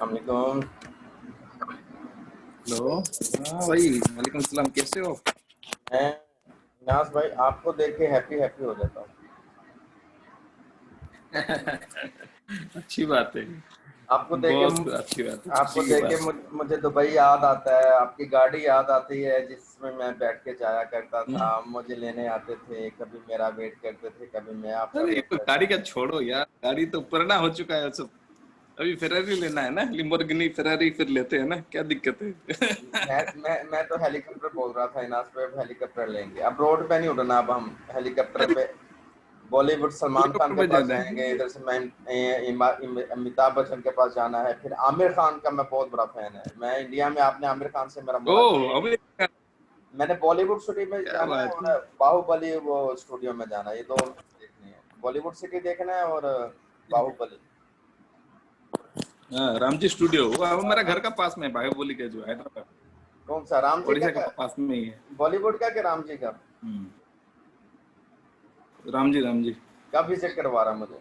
अस्सलामुअलैकुम। हेलो। हाँ भाई, वालेकुम सलाम। कैसे हो? मैं नाज भाई आपको देख के हैप्पी हैप्पी हो जाता हूँ। अच्छी बात है। आपको देख के बहुत अच्छी बात है, आपको खुशी की देख के बात है। मुझे दुबई याद आता है, आपकी गाड़ी याद आती है जिसमें मैं बैठ के जाया करता था। हम्म। आप मुझे लेने आते थे, कभी मेरा वेट करते थे, कभी मैं आपका अरे वेट तो करता गाड़ी का था। छोड़ो यार, गाड़ी तो पुराना हो चुका है सब। अभी फेरारी लेना है ना, लिम्बोर्गिनी फेरारी फिर लेते हैं ना, क्या दिक्कत है? मैं तो हेलीकॉप्टर बोल रहा था, इनास पे अब हेलीकॉप्टर लेंगे। अब रोड पे नहीं उड़ना, अब हम हेलीकॉप्टर पे बॉलीवुड सलमान खान हेलीकॉप्टर के में पास जाना है। जाएंगे। इधर से मैं अमिताभ बच्चन के पास जाना है। फिर आमिर खान का मैं बहुत बड़ा फैन है। मैं इंडिया में, आपने आमिर खान से मेरा मुलाकात, ओह, अभी मैंने बॉलीवुड सिटी में क्या जाना है बात है। और बाहुबली वो स्टूडियो में जाना है। ये दो देखनी है, बॉलीवुड सिटी देखना है और बाहुबली। हाँ, रामजी स्टूडियो वो हमारा घर राम, का पास में है, बाहुबली के जो हैदराबाद, कौन सा राम जी उड़ीसा के का? पास में ही है। बॉलीवुड का कि राम जी का? हम्म। रामजी रामजी। कब विजिट करवा रहा मुझे?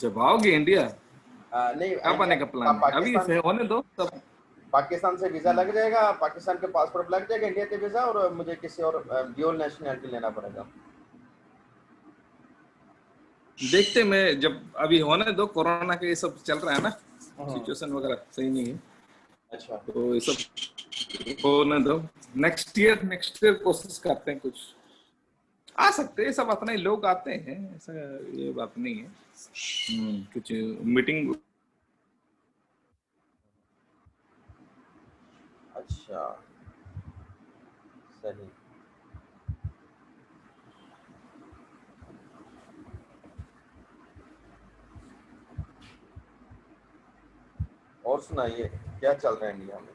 जब आओगे इंडिया, नहीं, कब इंडिया आने का प्लान है? अभी पाकिस्तान। से होने दो सब। पाकिस्तान से वीजा लग जाएगा, पाकिस्तान के पासपोर्ट लग जाएगा, इंडिया के वीजा, और मुझे किसी और ड्यूल नेशनलिटी लेना पड़ेगा? देखते मैं जब अभी होने दो, कोरोना के ये सब चल रहा है ना, हम्म। सिचुएशन वगैरह सही नहीं है, अच्छा। तो ये सब होने दो। नेक्स्ट ईयर कोशिश करते हैं कुछ। आ सकते हैं, ऐसा बात नहीं, लोग आते हैं, ऐसा ये बात नहीं है। कुछ मीटिंग। अच्छा, सही। और सुनाइए, क्या चल रहा है इंडिया में?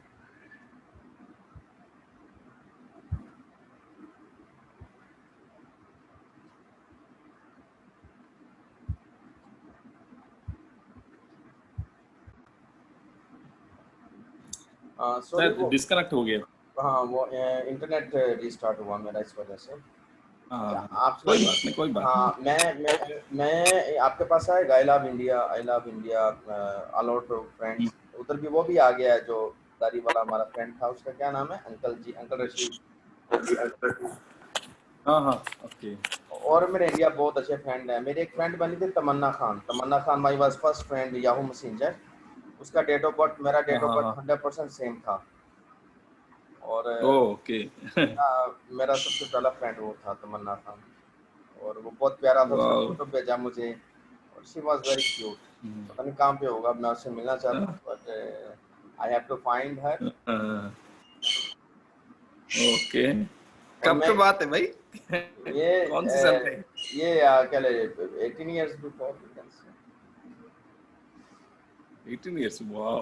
सॉरी शायद वो, डिस्कनेक्ट हो गया। हाँ वो इंटरनेट रिस्टार्ट हुआ मेरा, इस वजह से। हाँ, आप कोई सुनाइए। बात नहीं, कोई बात नहीं। हाँ, मैं आपके पास आएगा, I love India, I love India, all out friends. उधर भी वो भी आ गया है, जो दाढ़ी वाला हमारा फ्रेंड था, उसका क्या नाम है? अंकल जी, अंकल रशीद। हाँ हाँ, ओके। और मेरे इंडिया बहुत अच्छे फ्रेंड हैं। मेरी एक फ्रेंड बनी थी Tamanna Khan. Tamanna Khan my was first friend Yahoo messenger. उसका डेट ऑफ बर्थ, मेरा हाँ डेट ऑफ हाँ बर्थ हाँ, 100% सेम था। और ओके। मेरा सबसे पहला फ्रेंड वो था, तमन्ना खान। और वो बहुत प्यारा था, उसने वाह। फोटो भेजा मुझे, और शी वॉज वेरी क्यूट। पता नहीं कहाँ पे होगा, मैं उससे मिलना चाहता हूँ, but I have to find her. Okay. और कब मैं की बात है भाई? ये कौन सी साल का है? क्या ले, 18 years बिफोर। 18 ईयर्स, वाह।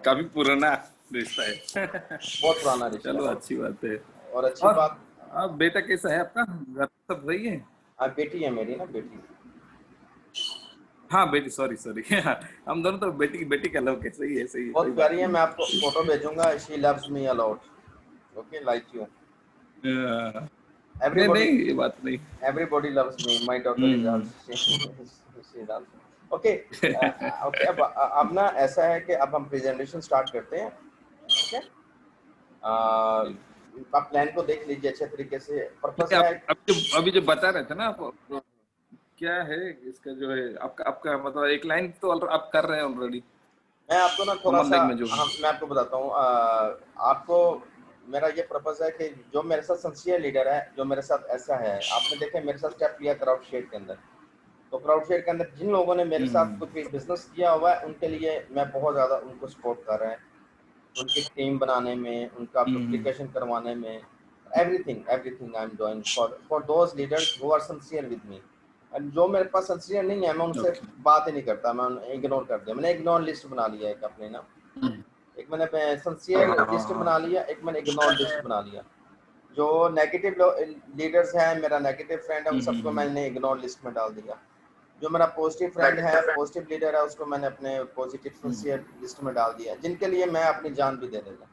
काफी पुराना रिश्ता है। बहुत पुराना रिश्ता चलो, है। अच्छी बात है। और अच्छी और बात, अब बेटा कैसा है आपका? घर सब सही है? बेटी है मेरी ना, बेटी। हाँ, बेटी, सॉरी सॉरी। हम दोनों तो बेटी बेटी का लोग है, सही है, सही है, कोई बहुत बात प्यारी है, नहीं। मैं आपको फोटो भेजूंगा। She loves me a lot, okay, like you. नहीं एवरीबॉडी, नहीं, ये बात नहीं। everybody loves me, my daughter is hmm. also she is also okay। Okay, अब ना ऐसा है कि अब हम प्रेजेंटेशन स्टार्ट करते हैं, ठीक है? आप प्लान को देख लीजिए अच्छे तरीके से। पर्पस नहीं, है, अभी जो बता रहे थे ना आप, क्या है इसका जो है, आपका आपका मतलब एक लाइन तो आप कर रहे हैं ऑलरेडी, मैं आपको ना थोड़ा कॉमन सा, लैंग्वेज में जो है। मैं आपको बताता हूँ। आपको मेरा ये पर्पस है कि जो मेरे साथ सिंसियर लीडर है, जो मेरे साथ ऐसा है, आपने देखे मेरे साथ स्टेप लिया क्राउड शेड के अंदर। तो क्राउड शेयर के अंदर जिन लोगों ने मेरे साथ हम्म। कोई बिजनेस किया हुआ है, उनके लिए मैं बहुत ज़्यादा उनको सपोर्ट कर रहा है, उनकी टीम बनाने में, उनका हम्म। पब्लिकेशन करवाने में। Everything everything I am doing for those leaders who are sincere with me. And जो मेरे पास सिंसियर नहीं है, मैं उनसे ओके। बात ही नहीं करता, मैं उन्हें इग्नोर कर दिया। मैंने इग्नोर लिस्ट बना लिया है एक अपने ना, एक मैंने सिंसियर लिस्ट बना लिया, एक मैंने इग्नोर लिस्ट बना लिया। जो नेगेटिव लीडर्स हैं, मेरा नेगेटिव फ्रेंड है, उन सबको मैंने इग्नोर लिस्ट में डाल दिया। जो मेरा पॉजिटिव फ्रेंड है, पॉजिटिव लीडर है, उसको मैंने अपने पॉजिटिव सिंसियर लिस्ट में डाल दिया, जिनके लिए मैं अपनी जान भी दे देगा।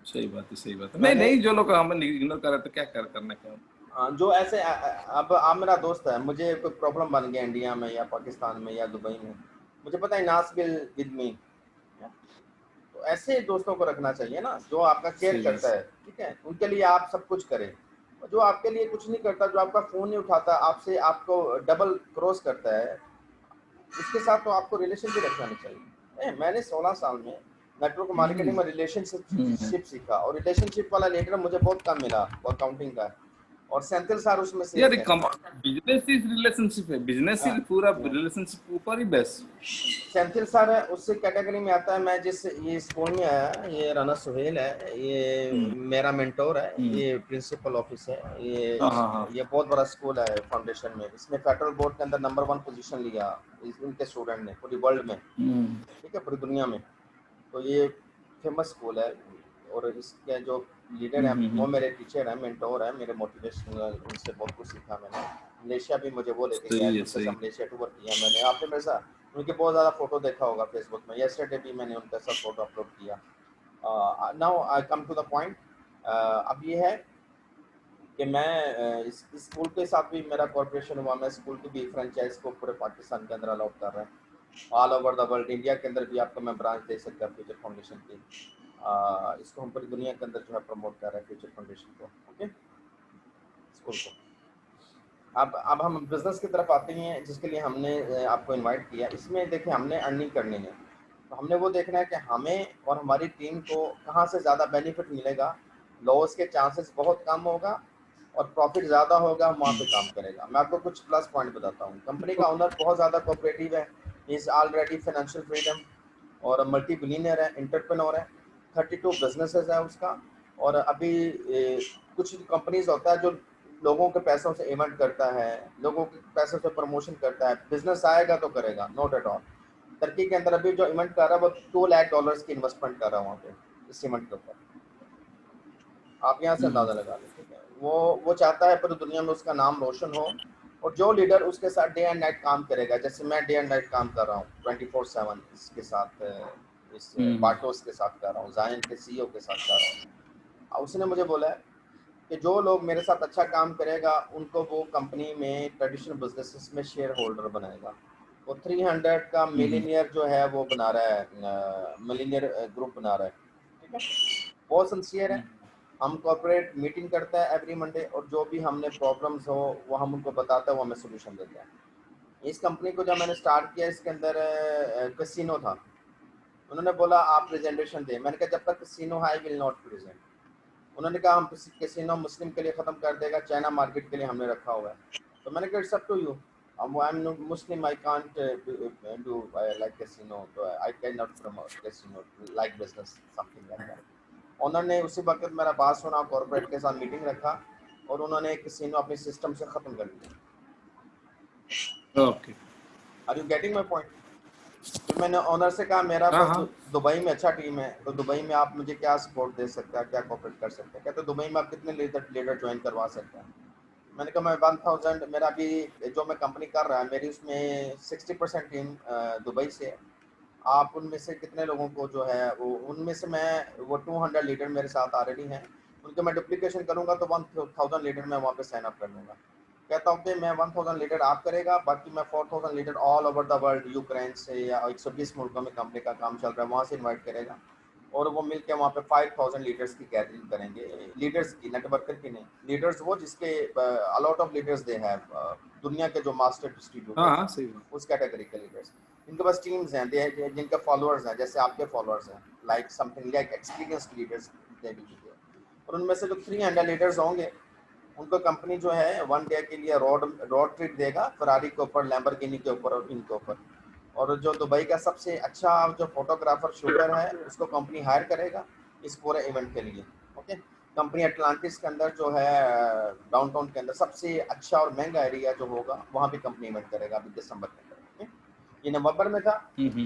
सही बात है, सही बात है। नहीं मैंने नहीं, जो लोग हमें इग्नोर कर रहे, तो क्या करना क्या? जो ऐसे अब आप मेरा दोस्त है, मुझे कोई प्रॉब्लम बन गया इंडिया में या पाकिस्तान में या दुबई में, मुझे पता है नास विल विद मी, तो ऐसे दोस्तों को रखना चाहिए ना, जो आपका केयर सही करता है, ठीक है, उनके लिए आप सब कुछ करें। और जो आपके लिए कुछ नहीं करता, जो आपका फोन नहीं उठाता, आपसे आपको डबल क्रॉस करता है, उसके साथ तो आपको रिलेशन भी रखना नहीं चाहिए। मैंने 16 साल में नेटवर्क मार्केटिंग में रिलेशनशिप सीखा, और रिलेशनशिप वाला लीडर मुझे बहुत कम मिला, वो अकाउंटिंग का, और सेंथिल सर उसमें से यार एक है। बिजनेस ही रिलेशनशिप है, बिजनेस ही पूरा रिलेशनशिप ऊपर ही बेस्ट। सेंथिल सर है, उससे कैटेगरी में आता है। मैं जिस ये स्कूल में आया, ये राना सुहेल है, ये मेरा मेंटोर है, ये प्रिंसिपल ऑफिस है, ये बहुत बड़ा स्कूल है फाउंडेशन में, इसमें फेडरल बोर्ड के अंदर नंबर 1 पोजीशन लिया इनके स्टूडेंट ने पूरी वर्ल्ड में, ठीक है, पूरी दुनिया में। तो ये फेमस स्कूल है, और इसके जो लीडर हैं वो मेरे टीचर हैं, मेंटोर हैं, मेरे मोटिवेशनल, उनसे बहुत कुछ सीखा मैंने। मलेशिया भी मुझे वो लेके गया, जिनके साथ मलेशिया टूर किया मैंने। आपने मेरे साथ उनके बहुत ज़्यादा फोटो देखा होगा फेसबुक में, येस्टरडे भी मैंने उनके साथ फोटो अपलोड किया। Now I come to the point. अब ये है कि मैं इस स्कूल के साथ भी मेरा कॉर्पोरेशन हुआ, मैं स्कूल की भी फ्रेंचाइज को पूरे पाकिस्तान के अंदर अलाउड कर रहा है, all over the world, India के अंदर भी आपको मैं ब्रांच दे सकता हूँ फ्यूचर फाउंडेशन की। इसको हम पूरी दुनिया के अंदर जो है प्रमोट कर रहे हैं फ्यूचर फाउंडेशन को, ओके, स्कूल को। अब हम बिजनेस की तरफ आते हैं, जिसके लिए हमने आपको इनवाइट किया। इसमें देखिए, हमने अर्निंग करनी है, तो हमने वो देखना है कि हमें और हमारी टीम को कहाँ से ज़्यादा बेनिफिट मिलेगा, लॉस के चांसेस बहुत कम होगा और प्रॉफिट ज़्यादा होगा, हम वहाँ पे काम करेगा। मैं आपको कुछ प्लस पॉइंट बताता हूँ। कंपनी का ओनर बहुत ज़्यादा कोऑपरेटिव है, इज़ ऑलरेडी फाइनेंशियल फ्रीडम, और मल्टी बिलियनर है, एंटरप्रेन्योर है, 32 बिजनेसेस है उसका। और अभी कुछ कंपनीज होता है जो लोगों के पैसों से इवेंट करता है, लोगों के पैसों से प्रमोशन करता है, बिजनेस आएगा तो करेगा, नॉट एट ऑल। टर्की के अंदर अभी जो इवेंट कर रहा है वो $2 लाख की इन्वेस्टमेंट कर रहा है वहाँ पे इस इवेंट के ऊपर, आप यहाँ से अंदाजा लगा लें, ठीक है। वो चाहता है पूरी दुनिया में उसका नाम रोशन हो, और जो लीडर उसके साथ डे एंड नाइट काम करेगा, जैसे मैं डे एंड नाइट काम कर रहा हूँ 24/7 इसके साथ, इस बाटोस के साथ कर रहा हूँ, जायन के सीईओ के साथ कर रहा हूँ। उसने मुझे बोला है कि जो लोग मेरे साथ अच्छा काम करेगा उनको वो कंपनी में ट्रेडिशनल बिजनेसेस में शेयर होल्डर बनाएगा। वो 300 का मिलीनियर जो है वो बना रहा है, मिलीनियर ग्रुप बना रहा है, ठीक है। बहुत सिंसियर है। हम कॉर्पोरेट मीटिंग करता है एवरी मंडे, और जो भी हमने प्रॉब्लम्स हो वो हम उनको बताते हैं, वो हमें सोल्यूशन देते हैं। इस कंपनी को जब मैंने स्टार्ट किया, इसके अंदर कैसीनो था। उन्होंने बोला आप प्रेजेंटेशन दें, मैंने कहा जब तक कैसीनो है आई विल नॉट प्रेजेंट। उन्होंने कहा हम कैसीनो मुस्लिम के लिए ख़त्म कर देगा, चाइना मार्केट के लिए हमने रखा हुआ है। तो मैंने कहा it's up to you, I am Muslim, I can't do like casino, I can not promote casino like business, something like that. उन्होंने उसी वक्त मेरा बात सुना, कॉर्पोरेट के साथ मीटिंग रखा, और उन्होंने कैसीनो अपने सिस्टम से ख़त्म कर दिया। Okay, are you getting my point? फिर मैंने ऑनर से कहा मेरा तो दुबई में अच्छा टीम है, तो दुबई में आप मुझे क्या सपोर्ट दे सकते हैं, क्या कोऑपरेट कर सकते हैं? कहते दुबई में आप कितने लीडर ज्वाइन करवा सकते हैं? मैंने कहा मैं 1000, मेरा अभी जो मैं कंपनी कर रहा है मेरी उसमें 60% टीम दुबई से है। आप उनमें से कितने लोगों को जो है वो, उनमें से मैं वो 200 लीडर मेरे साथ ऑलरेडी हैं, उनके मैं डुप्लीकेशन करूँगा तो 1000 लीडर मैं वहाँ पे साइन अप कर लूँगा। कहता हूँ कि मैं 1000 लीडर आप करेगा, बाकी मैं 4000 leader all over the world, Ukraine से या 120 मुल्कों में कंपनी का काम चल रहा है, वहाँ से इन्वाइट करेगा, और वो मिलकर वहाँ पे 5000 लीडर्स की गैदरिंग करेंगे। लीडर्स की, नेटवर्कर की नहीं, लीडर्स वो जिसके a lot of leaders they have, दुनिया के जो मास्टर डिस्ट्रीब्यूटर्स हैं उस कैटेगरी के लीडर्स। इनके पास टीम्स हैं, जिनके फॉलोअर्स हैं, जैसे आपके फॉलोअर्स हैं, like something like experienced leaders they will be there. और उनमें से जो 300 लीडर्स होंगे उनको कंपनी जो है 1 डे के लिए रोड ट्रिप देगा, फरारी के ऊपर, लैम्बोर्गिनी के ऊपर और इनके ऊपर। और जो दुबई का सबसे अच्छा जो फोटोग्राफर शूटर है उसको कंपनी हायर करेगा इस पूरे इवेंट के लिए, ओके। कंपनी अटलांटिस के अंदर जो है, डाउनटाउन के अंदर सबसे अच्छा और महंगा एरिया जो होगा वहाँ भी कंपनी इवेंट करेगा अभी दिसंबर के अंदर, ओके। ये नवंबर में था,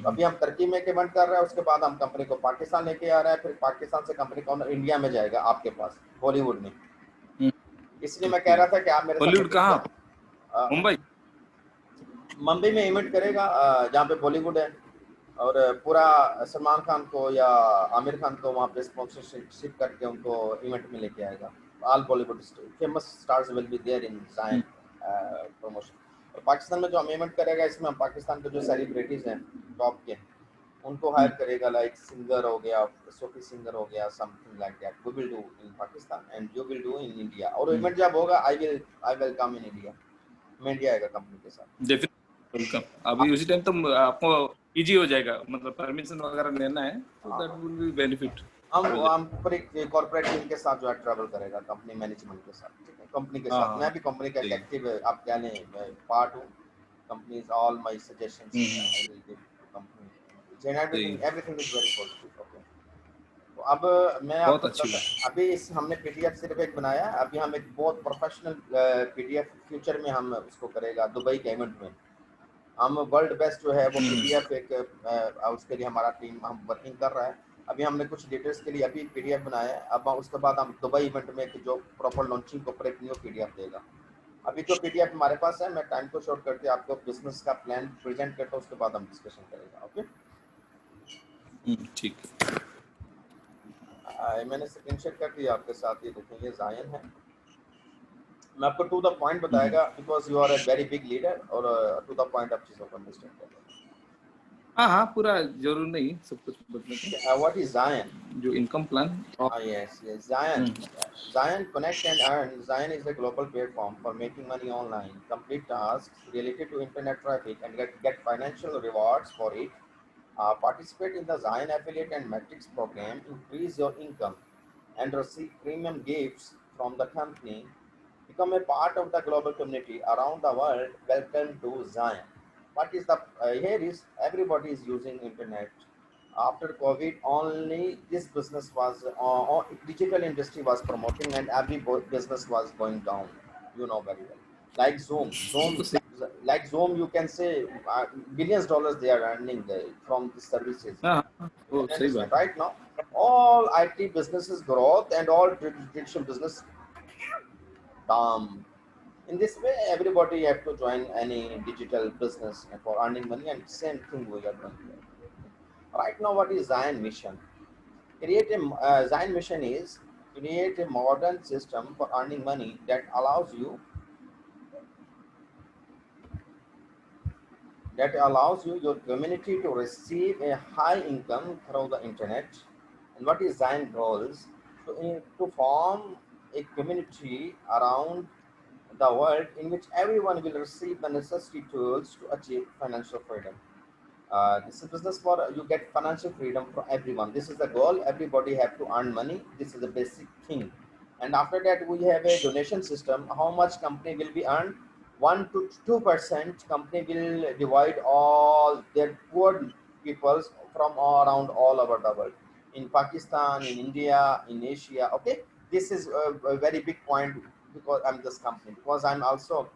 अभी हम तुर्की में इवेंट कर रहे हैं, उसके बाद हम कंपनी को पाकिस्तान लेके आ रहे हैं, फिर पाकिस्तान से कंपनी का ओनर इंडिया में जाएगा आपके पास, बॉलीवुड में। इसलिए मैं कह रहा था कि आप मेरे साथ बॉलीवुड कहाँ? मुंबई? मुंबई में इवेंट करेगा, जहाँ पे बॉलीवुड है, और पूरा सलमान खान को या आमिर खान को वहाँ पे स्पॉन्सरशिप करके उनको इवेंट में लेके आएगा। all Bollywood famous stars will be there in Zion promotion. और पाकिस्तान में जो अमेंडमेंट करेगा इसमें हम पाकिस्तान के जो सेलिब्रिटीज हैं टॉप के उनको हायर करेगा, लाइक सिंगर हो गया, सोफी सिंगर हो गया, something like that we will do in Pakistan and you will do in India. और इवेंट जब होगा I will come in India, मैं इंडिया आएगा कंपनी के साथ। Definitely welcome. अभी उसी टाइम तो आपको इजी हो जाएगा, मतलब परमिशन वगैरह लेना है तो दैट विल बी बेनिफिट। हम पूरी कॉर्पोरेट टीम के साथ जो है ट्रैवल करेगा, कंपनी मैनेजमेंट के साथ, ठीक है, कंपनी के साथ। मैं भी कंपनी का एक्टिव आप क्या लें पार्ट हूँ, companies all my suggestions I will give company everything is very positive. Okay, तो अब मैं आपको अभी इस हमने पीडीएफ सिर्फ एक बनाया, अभी हम एक बहुत प्रोफेशनल पीडीएफ फ्यूचर में हम उसको करेगा दुबई के इवेंट में। हम वर्ल्ड बेस्ट जो है वो पीडीएफ एक उसके लिए हमारा टीम हम वर्किंग कर रहा है। अभी हमने कुछ लीडर्स के लिए अभी पीडीएफ बनाया है, अब उसके बाद हम दुबई इवेंट में जो प्रॉपर लॉन्चिंग को एक न्यू पीडीएफ देगा। अभी जो पीडीएफ हमारे पास है, मैं टाइम को शॉर्ट करके आपको बिजनेस का प्लान प्रेजेंट करता हूँ, उसके बाद हम डिस्कशन करेंगे। ओके, ठीक। मैंने स्क्रीन शेयर कर दिया आपके साथ, ये देखें ये जायन है। मैं आपको टू द पॉइंट बताएगा because you are a very big leader, और टू द पॉइंट आप चीज़ों को अंडरस्टैंड करें। हाँ, पूरा जरूर नहीं सब कुछ बताने। What is Zion? जो income plan. Yes, Zion. Zion Connect and Earn. Zion is a global platform for making money online, complete tasks related to internet traffic, and get financial rewards for it. Participate in the Zion affiliate and metrics program, increase your income, and receive premium gifts from the company. Become a part of the global community around the world. Welcome to Zion. What is the here is everybody is using internet. After COVID, only this business was digital industry was promoting, and every business was going down. You know very well. Like Zoom, you can say billions dollars they are earning from the services. Right now, all IT businesses growth and all digital business. In this way, everybody have to join any digital business for earning money, and same thing we are doing here. Right now, what is Zion mission? Zion mission is create a modern system for earning money that allows your community to receive a high income through the internet. And what is Zion goals? To form a community around the world in which everyone will receive the necessary tools to achieve financial freedom. This is business for you get financial freedom for everyone. This is the goal. Everybody have to earn money. This is the basic thing. And after that, we have a donation system. How much company will be earned? 1 to 2% company will divide all their poor peoples from all around all over the world. In Pakistan, in India, in Asia. Okay, this is a very big point because I'm this company. Because I'm also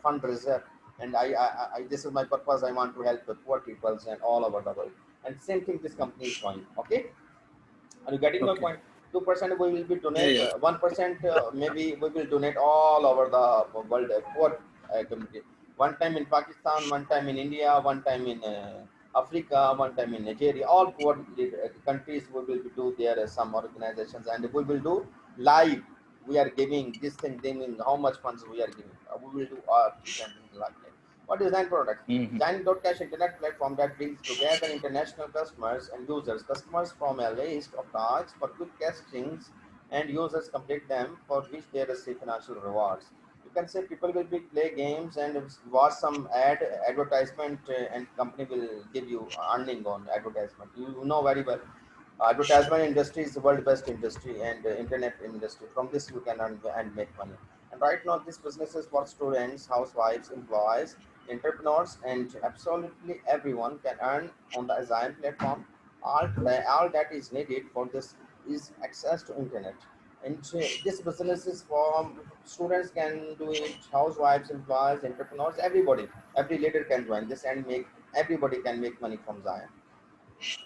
fundraiser, and I this is my purpose. I want to help the poor peoples and all over the world. And same thing this company is doing. Okay, are you getting my point? 2% we will be donate. 1% maybe we will donate all over the world poor community. One time in Pakistan, one time in India, one time in Africa, one time in Nigeria. All poor countries we will do there some organizations, and we will do live. We are giving this thing, how much funds we are giving. We will do like that. What is Zion product? Zion.cash internet platform that brings together international customers and users. Customers from a list of tasks for quick castings, and users complete them, for which they receive financial rewards. You can say people will be play games and watch some advertisement, and company will give you earning on advertisement. You know very well. Advertisement industry is the world best industry, and internet industry. From this you can earn and make money. And right now, this business is for students, housewives, employees, entrepreneurs, and absolutely everyone can earn on the Zion platform. All that is needed for this is access to internet. And this business is for students can do it, housewives, employees, entrepreneurs, everybody. Every leader can join this and make everybody can make money from Zion.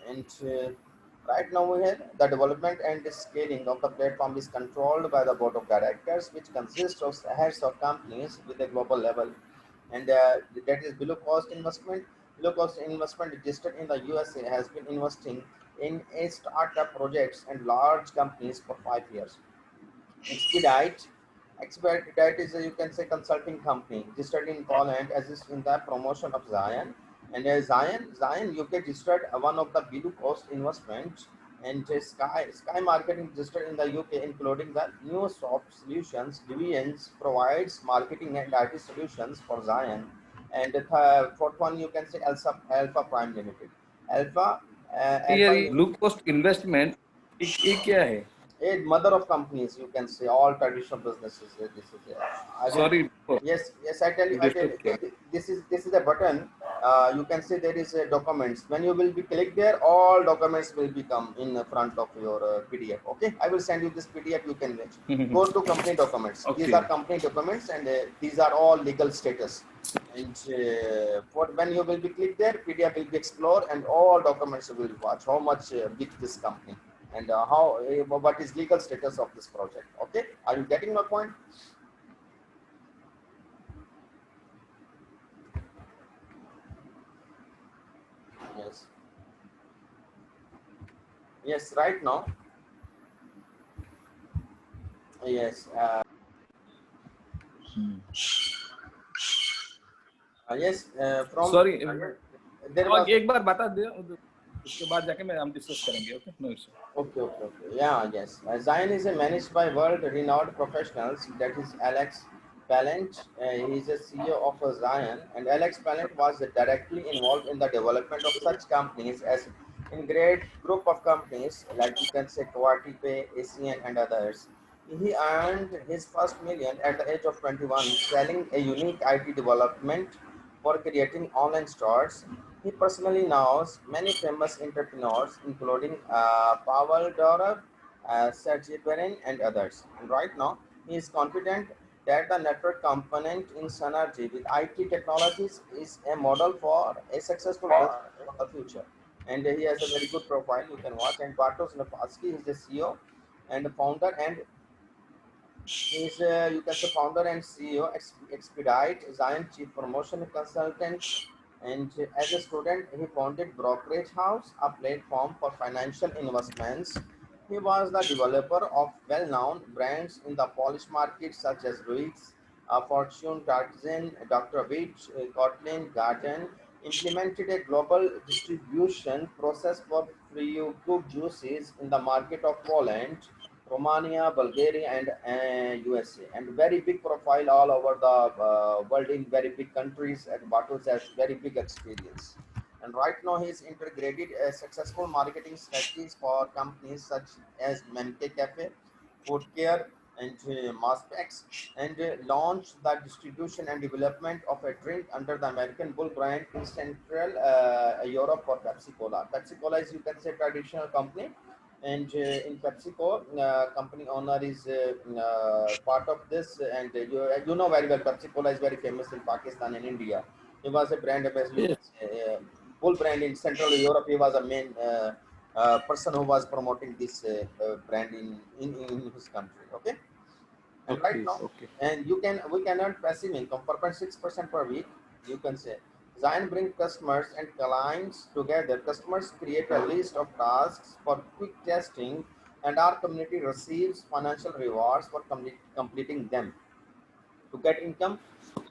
And right now we have the development and the scaling of the platform is controlled by the board of directors, which consists of heads of companies with a global level, and that is below cost investment. Below cost investment registered in the USA has been investing in a startup projects and large companies for 5 years. Expedite. Expedite is a, you can say, consulting company registered in Poland, assists in the promotion of Zion. And Zion UK registered one of the below cost investment, and Sky Marketing registered in the UK, including the new soft solutions divisions provides marketing and IT solutions for Zion. And the fourth one you can say Alpha Prime Limited. Alpha यार Alpha ये blue cost investment ये क्या है? a mother of companies, you can say, all traditional businesses. This is I will, Sorry, yes, I tell you, disturb किया. this is a button. You can say there is a documents. When you will be click there, all documents will become in the front of your PDF. Okay, I will send you this PDF. You can go to company documents. Okay. These are company documents, and these are all legal status. And for when you will be click there, PDF will be explore, and all documents will watch how much big this company, and how what is legal status of this project. Okay, are you getting my point? Yes, yes, right now, yes, yes, from Sorry, there was, एक बार बता दे, उसके बाद जाके मैं हम discuss करेंगे. Okay, no issue. okay, yeah, yes. Zion is managed by world-renowned professionals. That is Alex Pallant. He is a CEO of Zion, and Alex Pallant was directly involved in the development of such companies as in great group of companies like you can say QuartyPay, ACN, and others. He earned his first million at the age of 21, selling a unique IT development for creating online stores. He personally knows many famous entrepreneurs, including Pavel Durov, Sergey Brin, and others. And right now, he is confident that the network component in synergy with IT technologies is a model for a successful business for the future. And he has a very good profile you can watch. And Bartosz Napolski is the CEO and the founder, and he is you can say founder and CEO Expedite Zion Chief Promotion Consultant. And as a student, he founded Brokerage House, a platform for financial investments. He was the developer of well-known brands in the Polish market such as Ruiz, Fortune, Tartan, Dr. Beach, Kotlin, Garden. Implemented a global distribution process for fruit juices in the market of Poland, Romania, Bulgaria, and USA, and very big profile all over the world in very big countries. And Bartos has very big experience. And right now, he's integrated successful marketing strategies for companies such as Memke Cafe, Food Care, and Maspex, and launched the distribution and development of a drink under the American Bull brand in Central Europe for Pepsi Cola. Pepsi Cola is, you can say, traditional company, and in PepsiCo, company owner is part of this, and you know very well Pepsi Cola is very famous in Pakistan and India. He was a brand ambassador, you Yes. can say, Bull brand in Central Europe. He was a main person who was promoting this brand in his country. Okay, and right now, Okay. and we can earn passive income 4.6% per week. You can say Zion bring customers and clients together. Customers create a list of tasks for quick testing, and our community receives financial rewards for completing them. To get income,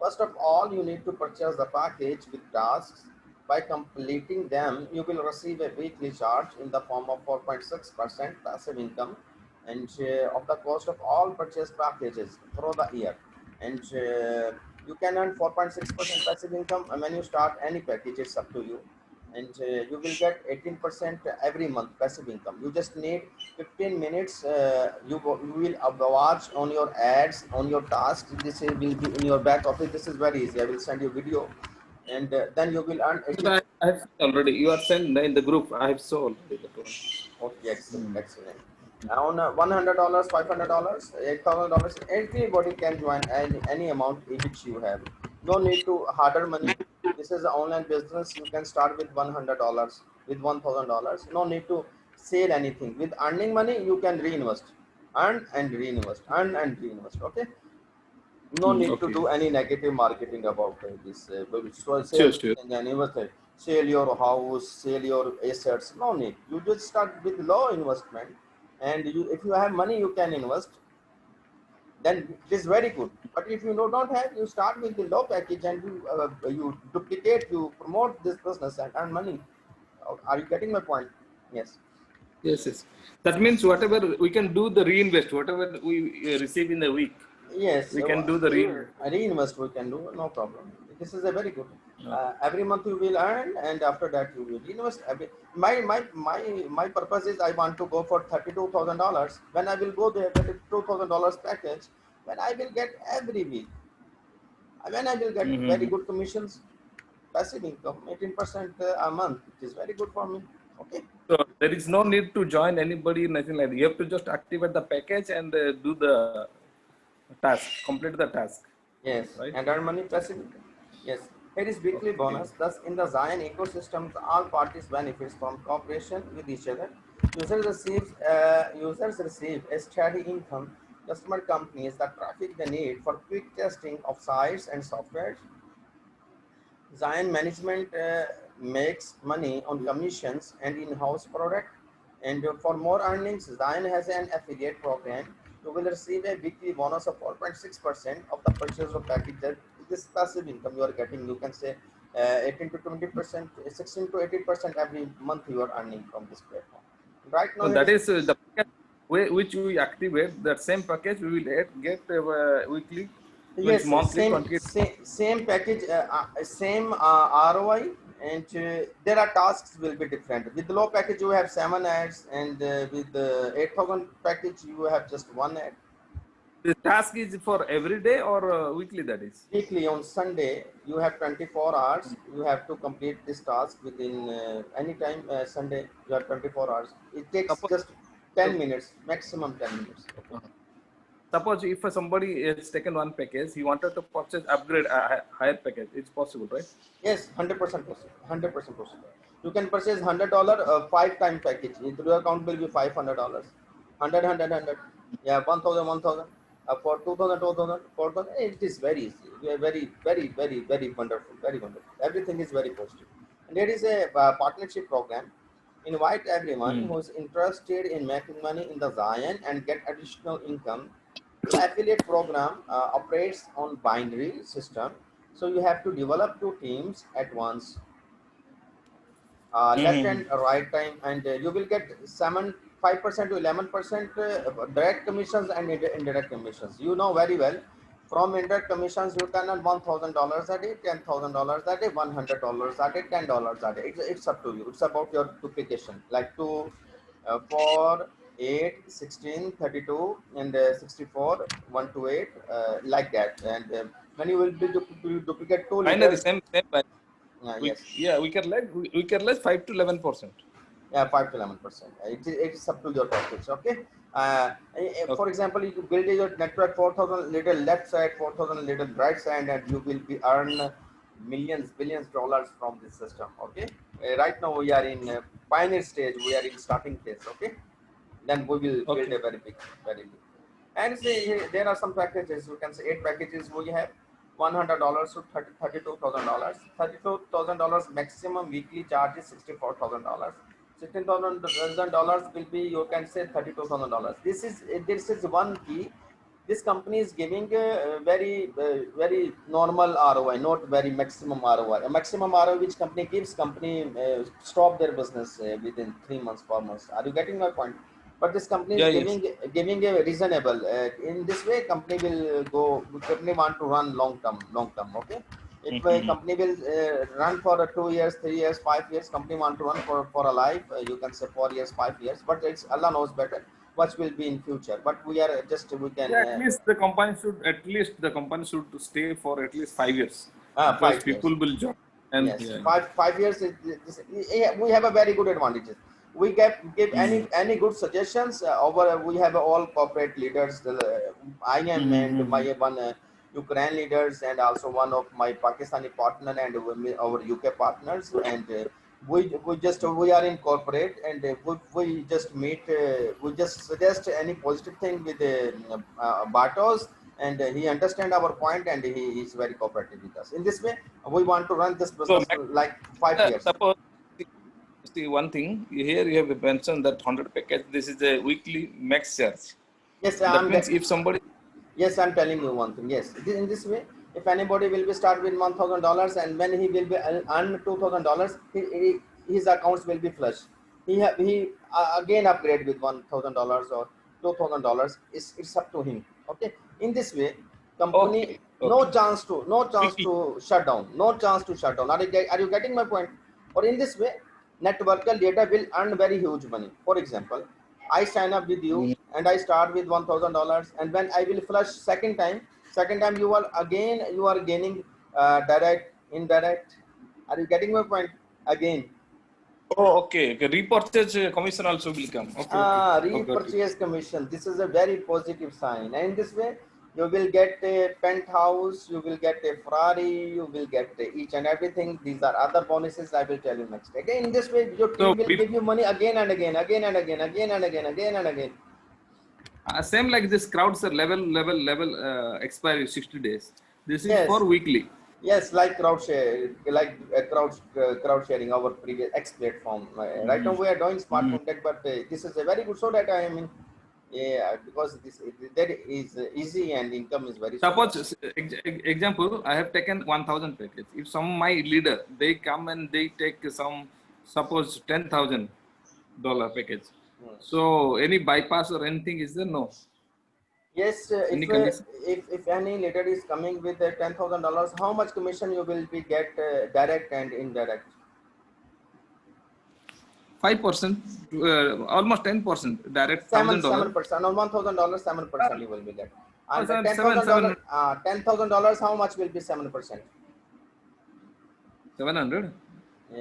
first of all, you need to purchase the package with tasks. By completing them, you will receive a weekly charge in the form of 4.6% passive income, and of the cost of all purchased packages through the year. And you can earn 4.6% passive income when you start any package. It's up to you. And you will get 18% every month passive income. You just need 15 minutes. You will watch on your ads on your tasks. Will be in your back office. This is very easy. I will send you video, and then you will earn 18. I have seen already. You are sent in the group. I have saw already that one. Okay, excellent. On $100, $500, $8,000, everybody can join any amount which you have. No need to harder money. This is an online business. You can start with $100, with $1,000. No need to sell anything. With earning money, you can reinvest, earn and reinvest, earn and reinvest. Okay. No need to Okay. do any negative marketing about this. So sell Sure. anything and invest. Sell your house, sell your assets. No need. You just start with low investment, and you, if you have money, you can invest. then it is very good. But if you don't have, you start with the low package and you duplicate, you promote this business and earn money. Are you getting my point? Yes. Yes, yes. That means whatever we can do the reinvest, whatever we receive in a week, Yes, we can do the reinvest. reinvest we can do, no problem. This is a very good. Every month you will earn, and after that you will invest. My purpose is I want to go for $32,000. When I will go there, $32,000 package, when I will get every week, when I will get very good commissions, passive income, 18% a month, which is very good for me. Okay. So there is no need to join anybody, nothing like that. You have to just activate the package and do the task, complete the task. Yes, right? and earn money passively. Yes, here is weekly bonus. Thus, in the Zion ecosystem, all parties benefits from cooperation with each other. Users receive a steady income. Customer companies that traffic the need for quick testing of sites and software. Zion management makes money on commissions and in-house product. And for more earnings, Zion has an affiliate program. You will receive a weekly bonus of 4.6% of the purchase of package. That this passive income you are getting, you can say 18 to 20%, 16 to 18% every month you are earning from this platform. Right now, So that is the package which we activate. That same package we will get weekly, means yes, monthly 20. same package, same ROI, and there are tasks will be different. With the low package, you have 7 ads, and with the 8,000 package, you have just 1 ad. The task is for every day or weekly, that is? Weekly on Sunday, you have 24 hours. You have to complete this task within any time. Sunday, you have 24 hours. It takes Suppose, just 10 minutes, maximum 10 minutes. Okay. suppose if somebody has taken one package, he wanted to purchase upgrade a higher package, it's possible, right? Yes, 100% possible. 100% possible. You can purchase $100 5-time package. Your account will be $500. 100. Yeah, 1,000, 1,000. For 2,000, 2,000, 4,000. It is very easy. We are very wonderful. Very wonderful. Everything is very positive. And there is a partnership program. Invite everyone who is interested in making money in the Zion and get additional income. The affiliate program operates on binary system, so you have to develop 2 teams at once, left and right time, and you will get 5% to 11% direct commissions and indirect commissions. You know very well, from indirect commissions you can earn $1,000 a day, $10,000 a day, $100 a day, $10 a day. It's up to you. It's about your duplication, like 4, 8, 16, 32, and 64, 1 to 8, like that. And when you will be duplicate 2 Finally, leaders. same. Yes. Yeah, we can less 5 to 11%. Yeah, 5 to 11%. It's up to your pockets. Okay. For example, you build your network 4,000 little left side, 4,000 little right side, and you will be earn millions, billions dollars from this system. Okay. Right now we are in pioneer stage. We are in starting phase. Okay. Then we will build a very big. And see, there are some packages. You can say 8 packages we have. $100 to $32,000. $32,000 maximum weekly charge is $64,000. $16,000 will be, you can say, $32,000. This is one key. This company is giving a very normal ROI, not very maximum ROI. A maximum ROI which company gives, company stop their business within 3 months, 4 months. Are you getting my point? But this company is giving a reasonable. In this way, company will go. Company want to run long term. Okay. If a company will run for 2 years, 3 years, 5 years, company want to run for a life. You can say 4 years, 5 years. But it's Allah knows better what will be in future. But we are just we can. Yeah, at least the company should stay for at least 5 years. Because 5 people years. will join. And Yes, 5 years. We have a very good advantages. We give any good suggestions. We have all corporate leaders. I am and my one Ukraine leaders, and also one of my Pakistani partner and our UK partners. And we are in corporate, and we just meet. We just suggest any positive thing with Bartos, and he understand our point, and he is very cooperative with us. In this way, we want to run this business like 5 years. Suppose, see one thing here, you have mentioned that 100 package. This is a weekly max charge. Yes, that means if somebody. Yes, I'm telling you one thing. Yes, in this way, if anybody will be start with $1,000 and when he will be earn $2,000, his accounts will be flush. He again upgrade with $1,000 or $2,000. It's up to him. Okay. In this way, company Okay. Okay. no chance Weekly. to shut down. No chance to shut down. Are you getting my point? Or in this way, networker leader will earn very huge money. For example, I sign up with you and I start with $1,000, and when I will flush second time you are gaining direct, indirect. Are you getting my point? Again, Oh, okay. Okay. Repurchase commission also will come. Okay. Okay. Okay. Okay. repurchase commission. This is a very positive sign, and in this way you will get a penthouse, you will get a Ferrari, you will get each and everything. These are other bonuses I will tell you next. Again, in this way your So team will give you money again and again, again and again, again and again, again and again. same like this crowd, sir. Level expiry 60 days. This is Yes. for weekly. Yes, like crowd share, like crowd sharing, our previous X platform. Right now we are doing smart contact, but this is a very good so that I mean, yeah, because that is easy and income is very super. Suppose example, I have taken 1,000 package. If some my leader they come and they take some, suppose $10,000 package. So any bypass or anything is there? No. Yes, Any condition? if any leader is coming with $10,000, how much commission you will be get direct and indirect? 5%, almost 10% direct Seven $1,000. 7% on $1,000, 7% you will be get. And Seven, $10,000, how much will be 7%? 700.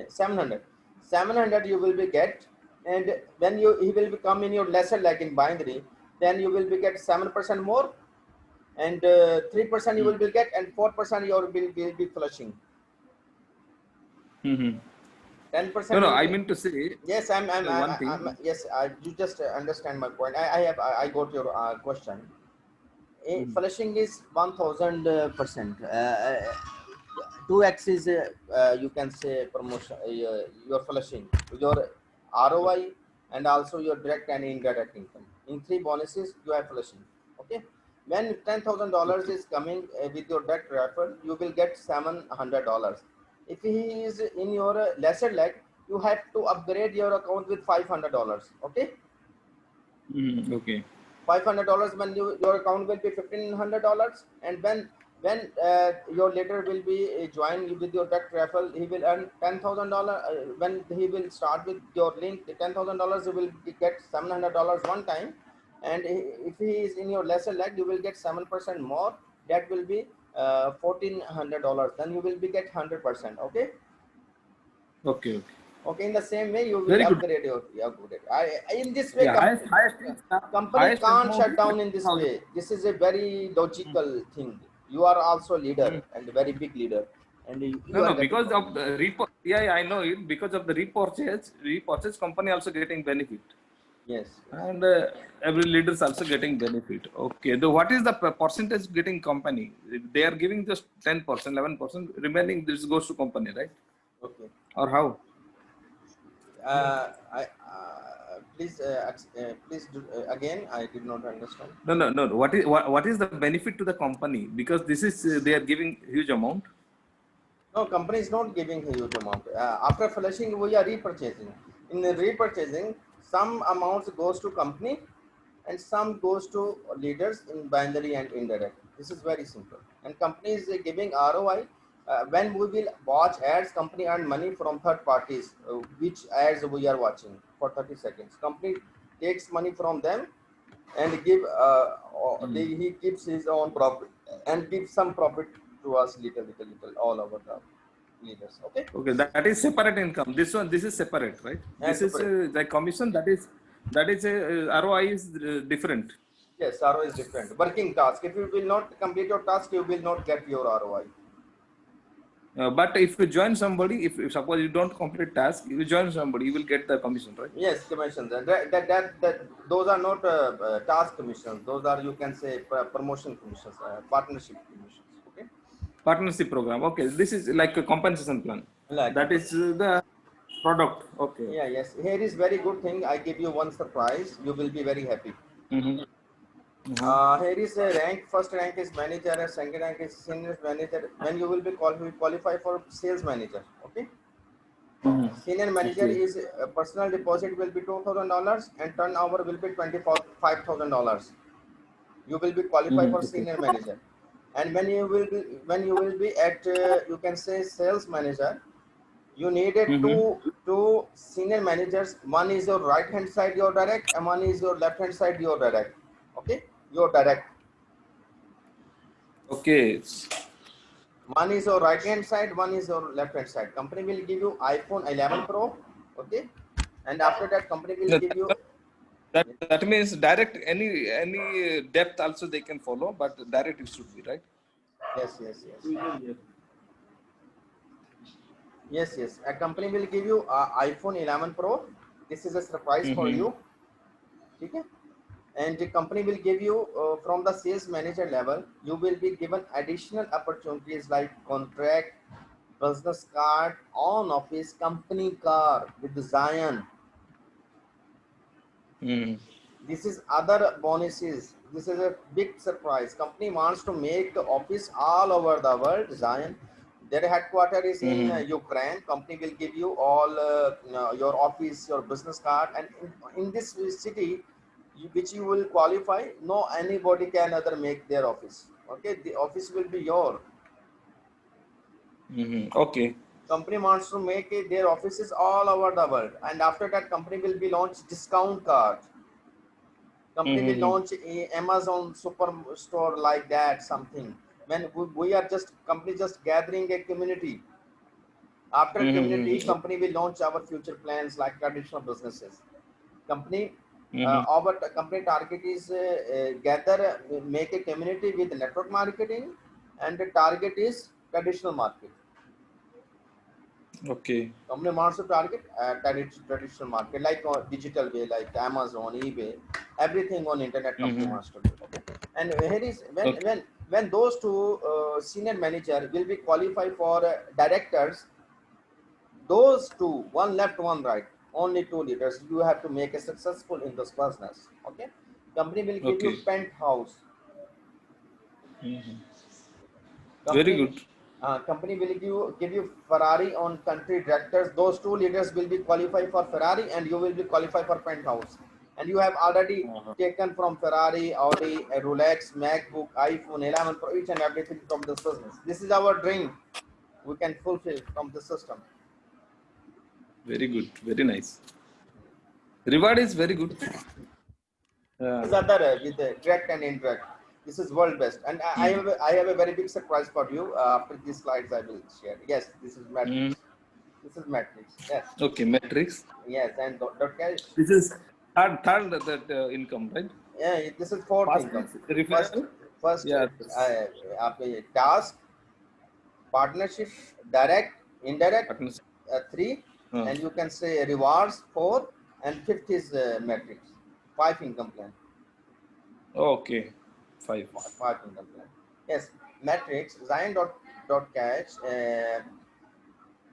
700. 700 you will be get, and when he will become in your lesser like in binary, then you will be get 7% more, and 3% you will be get, and 4% you will be flushing. 10% No, will I be, mean to say, yes, one thing. yes, you just understand my point. I got your question. Flushing is 1000%. 2x is you can say promotion. Your flushing, your ROI, and also your direct and indirect income. In 3 bonuses, you have flushing. Okay. When $10,000 is coming with your direct referral, you will get $700. If he is in your lesser leg, you have to upgrade your account with $500. Okay. Okay. $500 when your account will be $1,500, and when your leader will be join with your direct referral, he will earn $10,000. When he will start with your link, the $10,000 you will get $700 one time, and if he is in your lesser leg, you will get 7% more. That will be $1,400. Then you will be get 100%. Okay. Okay. Okay. Okay, in the same way, you will Very good. upgrade your upgrade. In this way, Yeah. company Highest can't amount shut is down in this 20,000. way. This is a very logical thing. You are also a leader and a very big leader, and you are No, getting because money. of the yeah, I know it. Because of the repurchase company also getting benefit. Yes. And every leader is also getting benefit. Okay. What is the percentage getting company? They are giving just 10%, 11%. Remaining this goes to company, right? Okay. Or how? I please do, again. I did not understand. No. What is the benefit to the company? Because this is they are giving huge amount. No, company is not giving a huge amount. After flushing, we are repurchasing. In the repurchasing, some amounts goes to company and some goes to leaders in binary and indirect. This is very simple. And company is giving ROI. When we will watch ads, company earn money from third parties, which ads we are watching for 30 seconds. Company takes money from them and he keeps his own profit and gives some profit to us little all over the leaders. Okay. Okay, that is separate income. This is separate, right? And This is separate. the commission. That is ROI is different. Yes, ROI is different. Working task. If you will not complete your task, you will not get your ROI. But if you join somebody, if suppose you don't complete task, you join somebody, you will get the commission, right? Yes, commissions. And that those are not task commissions. Those are, you can say, promotion commissions, partnership commissions. Okay. Partnership program. Okay, this is like a compensation plan. Like That is the product. Okay. Yeah. Yes. Here is very good thing. I give you one surprise. You will be very happy. Here is a rank. First rank is manager, and second rank is senior manager. When you will be qualify for sales manager, okay. Senior manager Okay. is personal deposit will be $2,000 and turnover will be $25,000. You will be qualified for Okay. senior manager, and when you will be at you can say sales manager, you needed two senior managers. One is your right hand side your direct, and one is your left hand side your direct. Okay, your direct. Okay. One is your right hand side, one is your left hand side. Company will give you iPhone 11 Pro, okay, and after that company will No, give you that means direct any depth also they can follow, but direct it should be right. yes. Yes. A company will give you iPhone 11 Pro. This is a surprise for you, okay? And the company will give you from the sales manager level. You will be given additional opportunities like contract, business card, on office, company car with Zion. This is other bonuses. This is a big surprise. Company wants to make the office all over the world. Zion, their headquarters is in Ukraine. Company will give you all your office, your business card, and in this city, which you will qualify. No anybody can other make their office. Okay, the office will be your. Okay. Company wants to make it, their offices all over the world, and after that, company will be launch discount card. Company will launch a Amazon superstore like that, something. When we are just company just gathering a community. After community, company will launch our future plans like traditional businesses. Company, our company target is gather, make a community with network marketing, and the target is traditional market. Okay. Company wants to target traditional market like digital way, like Amazon, eBay, everything on internet. Company wants to do. Okay, and here is Okay. when those two senior manager will be qualified for directors. Those two, one left, one right, only two leaders. You have to make a successful in this business. Okay, company will give you Okay. penthouse. Very Company, good. company will give you Ferrari on country directors. Those two leaders will be qualified for Ferrari, and you will be qualified for penthouse. And you have already taken from Ferrari, Audi, a Rolex, MacBook, iPhone 11 Pro, each and everything from this business. This is our dream. We can fulfill from the system. Very good. Very nice. Reward is very good. Is other with the direct and indirect. This is world best, and I have a very big surprise for you. After these slides, I will share. Yes, this is Matrix. This is Matrix. Yes. Okay. Matrix. Yes, and dot cash. This is third that income, right? Yeah, this is fourth First income. is referral. First Yeah. task, partnership, direct, indirect, Partnership. 3, and you can say rewards 4, and fifth is Matrix. 5 income plan. Okay. 5. 5 income plan. Yes, Matrix, Zion.cash.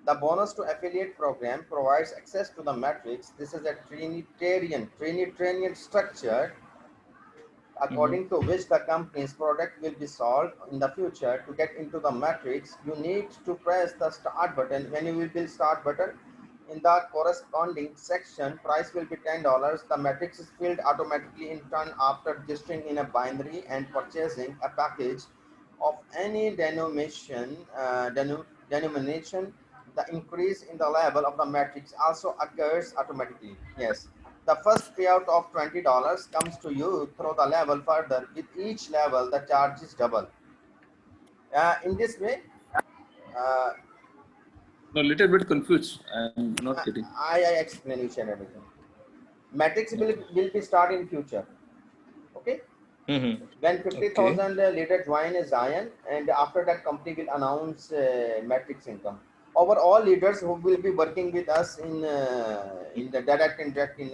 The bonus to affiliate program provides access to the Matrix. This is a Trinitarian structure according to which the company's product will be sold in the future. To get into the Matrix, you need to press the start button. When you will be start button, in the corresponding section, price will be $10. The Matrix is filled automatically in turn after registering in a binary and purchasing a package of any denomination. The increase in the level of the Matrix also occurs automatically. Yes. The first payout of $20 comes to you through the level further. With each level, the charge is double. In this way, uh, No, little bit confused. I'm not getting. I explain each and everything. Matrix will be start in future. Okay. When Okay. 50,000 leader join a Zion, and after that company will announce Matrix income. Overall leaders who will be working with us in the direct and indirect in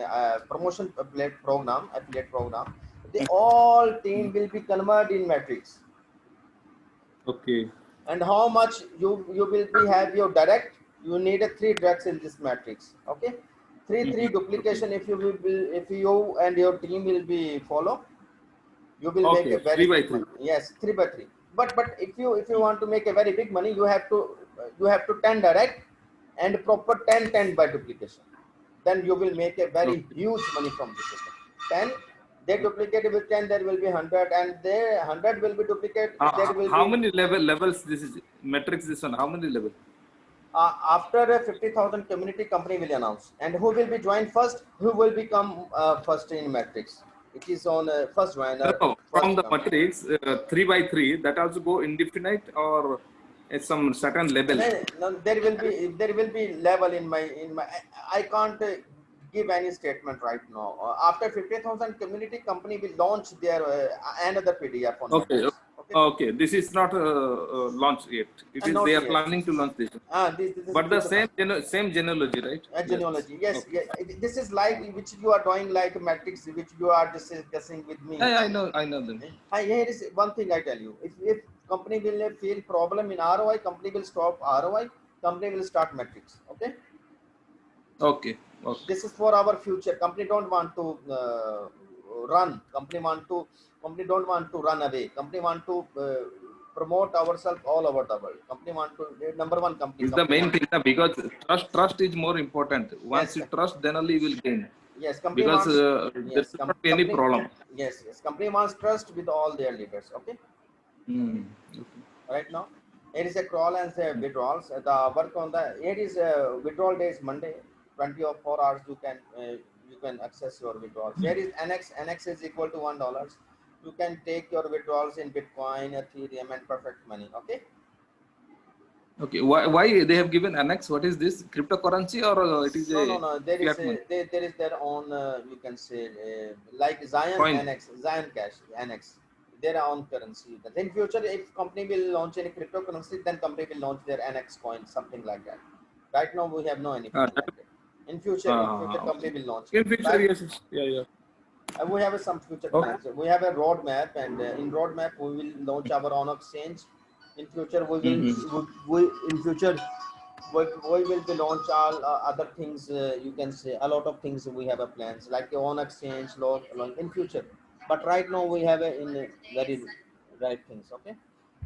promotion affiliate program, they all team will be converted in Matrix. Okay. And how much you will be have your direct, you need a 3 directs in this Matrix. Okay, 3 Okay. duplication if you will, if you and your team will be follow. You will make Okay, a very 3 by big 3. money. Yes, 3 by 3. But if you want to make a very big money, you have to 10 direct and proper 10 by duplication. Then you will make a very Okay. huge money from the system. 10, they duplicate with 10, there will be 100, and there 100 will be duplicate. There will How be many levels this is metrics this one? How many level? after a 50,000 community, company will announce, and who will be joined first, who will become first in matrix. It is on first joiner, No, from first the come. matrix 3 by 3 that also go indefinite or at some certain level. No, there will be level in my. I can't give any statement right now. After 50,000 community, company will launch their another PDF on Okay, matrix. Okay, okay. This is not launched yet. It and is they not are yet. planning to launch this. This But the is same genealogy, right? a Yes. genealogy. Yes, Okay. yes. This is like which you are doing like matrix, which you are discussing with me. Yeah, I know them. Here is one thing I tell you. If company will feel problem in ROI, company will stop ROI. Company will start matrix. Okay. Okay, okay. This is for our future. Company don't want to run. Company don't want to run away. Company want to promote ourselves all over the world. Company want to number one company. Is the Company main want thing because trust is more important. Once yes, you trust, then only you will gain. yes. Company Because wants there yes, should not be any company problem. yes. Company wants trust with all their leaders. Okay. Hmm. Right now, it is a crawl and withdrawals. The work on the it is withdrawal day is Monday. 24 hours you can access your withdrawals. Here is annex. Annex is equal to $1. You can take your withdrawals in Bitcoin, Ethereum, and perfect money. Okay. Okay. Why they have given annex? What is this? Cryptocurrency or it is No, no, a no. There is fiat money? there is their own. You can say like Zion Coin. Annex, Zion Cash Annex. Their own currency. In future, if company will launch any cryptocurrency, then company will launch their Annex coin, something like that. Right now, we have no any plan That, like that. In future, okay. company will launch. In future, Right? yes. Yeah, yeah. We have some future Okay. plans. We have a roadmap, and in roadmap we will launch our own exchange. In future, Mm-hmm. in future we will be launch all other things. You can say a lot of things we have a plans like your own exchange, in future. But right now we have a in very right things. Okay,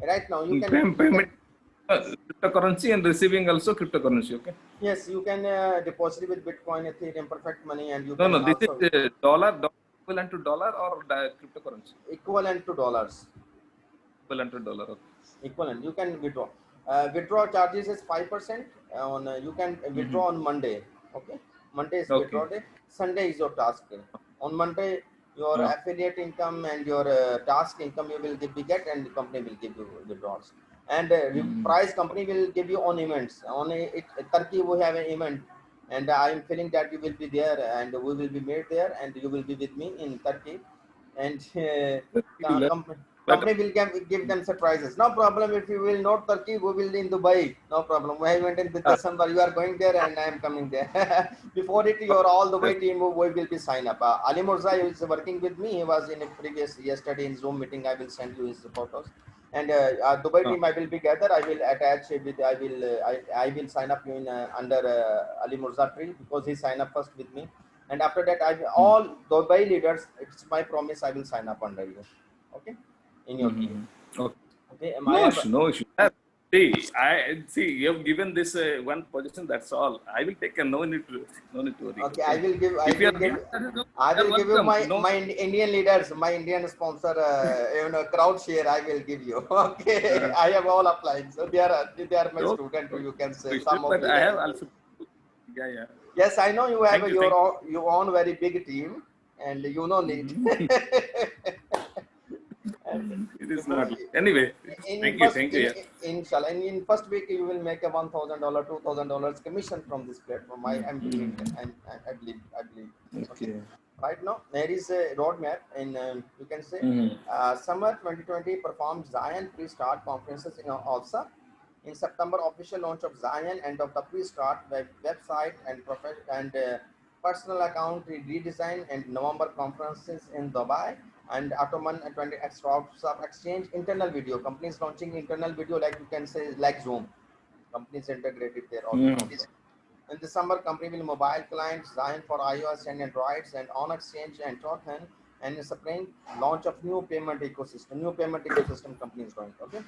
right now you can Payment cryptocurrency and receiving also cryptocurrency. Okay. yes you can deposit with Bitcoin, Ethereum, perfect money, and you No, can no. This also is dollar equivalent to dollar or cryptocurrency equivalent to dollars. equivalent to dollar. Okay. Equivalent. You can withdraw. Withdraw charges is 5% on. You can Mm-hmm. withdraw on Monday. Okay, Monday is Okay. withdraw day. Sunday is your task day. On Monday, your Uh, affiliate income and your task income you will get, and the company will give you withdrawals. And mm, price company will give you on events. On Turkey we have an event, and I am feeling that you will be there, and we will be made there, and you will be with me in Turkey, and but company will give them surprises. No problem if you will not Turkey, we will in Dubai. No problem. I went in December. You are going there and I am coming there. Before it, your all Dubai team we will be sign up. Ali Murza is working with me. He was in a previous yesterday in Zoom meeting. I will send you his photos. And Dubai team I will be gather. I will attach with. I will sign up you in under Ali Murza tree because he signed up first with me. And after that, all Dubai leaders. It's my promise. I will sign up under you. Okay, in your team. okay. Okay, I No have issue, no issue. See, you have given this one position. That's all. I will take care. No need to worry. okay. Okay. I If you will are give given, that is okay. I You are will give you welcome. No. my Indian leaders, my Indian sponsor, crowd share. I will give you. Okay, Uh, I have all applied, so they are my okay, student. okay. You can say No issue, some of but I leaders. have also. Yeah, yeah. Yes, I know you have Thank you. your Thank you. own very big team, and you know need. Mhm. And It is before not. Anyway, in thank you. first Thank you. Yeah. inshallah in first week you will make a $1,000, $2,000 commission from this platform. I'm believing it. I believe okay. Okay. Right now there is a roadmap in you can say Mhm. summer 2020 performed Zion pre-start conferences in OFSA. In September, official launch of Zion, end of the pre-start website and personal account redesign, and November conferences in Dubai and Ottoman 20 Stock Exchange. Internal video companies launching internal video like you can say like Zoom. Companies integrated there Mhm. also. In December, company will mobile clients Zion for iOS and Androids and on exchange and token and it's a plan launch of new payment ecosystem company is going. Okay,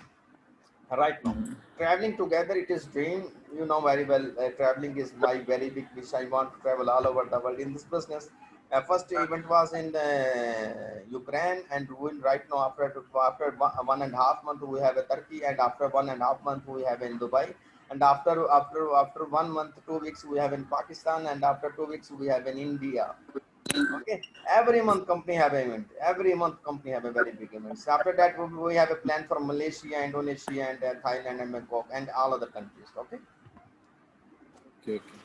right now traveling together, it is dream, you know very well. Traveling is my very big wish. I want to travel all over the world in this business. First event was in Ukraine, and right now after 1.5 months we have a Turkey, and after 1.5 months we have in Dubai, and after 1 month 2 weeks we have in Pakistan, and after 2 weeks we have in India. Okay, every month company have an event. Every month company have a very big events. After that, we have a plan for Malaysia, Indonesia, and Thailand, and Bangkok, and all other countries. Okay. Okay, okay.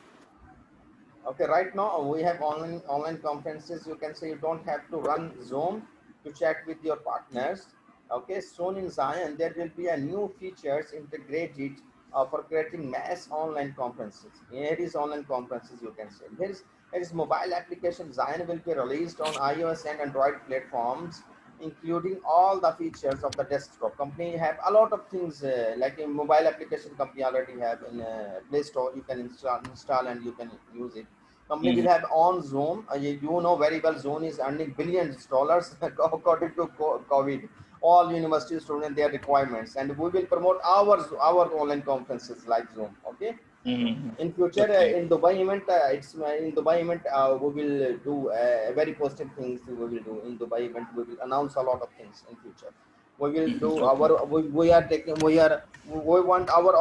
Okay. Right now we have online conferences. You can say you don't have to run Zoom to chat with your partners. Okay. Soon in Zion there will be a new features integrated for creating mass online conferences. Here is online conferences. You can say here is mobile application. Zion will be released on iOS and Android platforms, including all the features of the desktop. Company have a lot of things like a mobile application. Company already have in Play Store. You can install and you can use it. Company will have on Zoom. You know very well, Zoom is earning billions dollars according to COVID. All university students their requirements, and we will promote our online conferences like Zoom. Okay. In future, Okay. in Dubai event, in Dubai event, we will do very positive things. We will do in Dubai event. We will announce a lot of things in future. We will do Okay. we are taking we want our